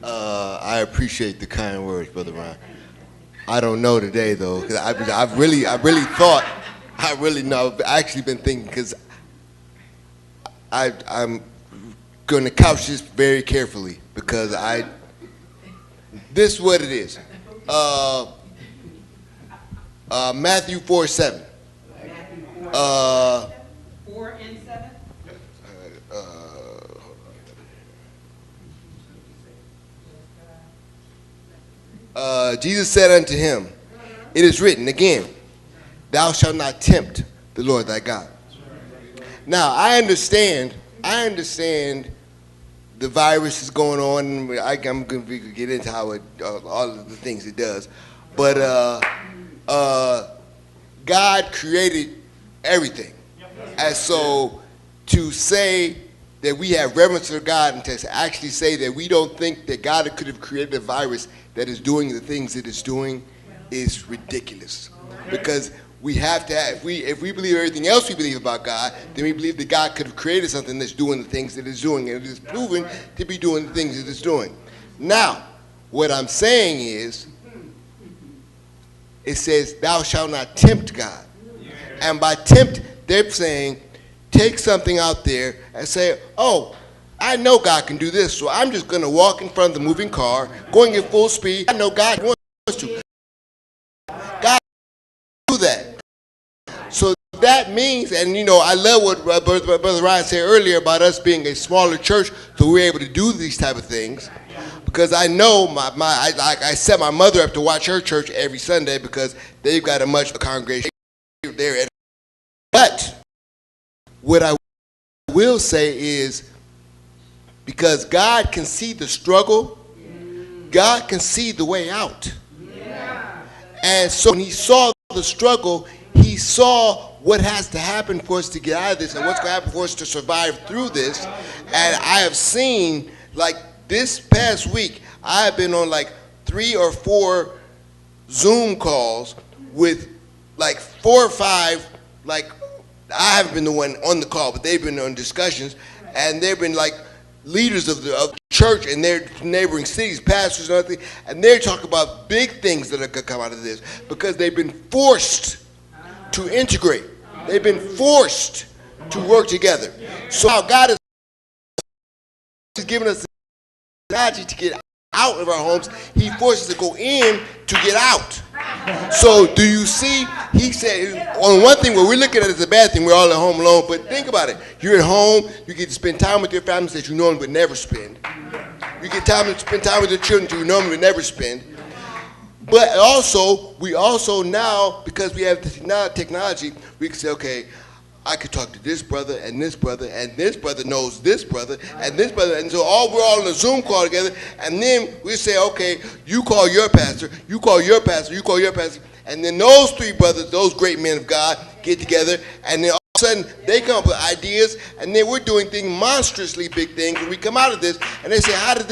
I appreciate the kind words, Brother Ryan. I don't know today though, because I've really thought, I've actually been thinking, because I'm going to couch this very carefully, because this is what it is. Matthew 4:7. 4 and 7? Jesus said unto him, it is written again, thou shalt not tempt the Lord thy God. Now, I understand the virus is going on. I'm going to get into how all of the things it does. But God created everything. And so to say that we have reverence for God and to actually say that we don't think that God could have created a virus that is doing the things it is doing is ridiculous. Because we have to have, if we believe everything else we believe about God, then we believe that God could have created something that's doing the things that it's doing, and it is proven to be doing the things it is doing. Now, what I'm saying is, it says, thou shalt not tempt God. And by tempt, they're saying, take something out there and say, oh, I know God can do this, so I'm just going to walk in front of the moving car, going at full speed. I know God wants to. God can do that. So that means, and I love what Brother Ryan said earlier about us being a smaller church, so we're able to do these type of things. Because I know I set my mother up to watch her church every Sunday because they've got a much congregation there. But what I will say is, because God can see the struggle, God can see the way out. And so when he saw the struggle, he saw what has to happen for us to get out of this and what's going to happen for us to survive through this. And I have seen, like this past week, I have been on like 3 or 4 Zoom calls with like 4 or 5, like I haven't been the one on the call, but they've been on discussions, and they've been like leaders of the church in their neighboring cities, pastors and everything, and they're talking about big things that are going to come out of this because they've been forced to integrate. They've been forced to work together. So now God is giving us the strategy to get out of our homes. He forces us to go in to get out. So do you see, he said, on one thing where we're looking at it as a bad thing, we're all at home alone, but think about it. You're at home, you get to spend time with your families that you normally would never spend. You get time to spend time with your children that you normally would never spend. But also, we also now, because we have this technology, we can say, okay, I could talk to this brother, and this brother knows this brother, and this brother, and so we're all in a Zoom call together, and then we say, okay, you call your pastor, you call your pastor, you call your pastor, and then those 3 brothers, those great men of God, get together, and then all of a sudden, they come up with ideas, and then we're doing things, monstrously big things, and we come out of this, and they say, how did this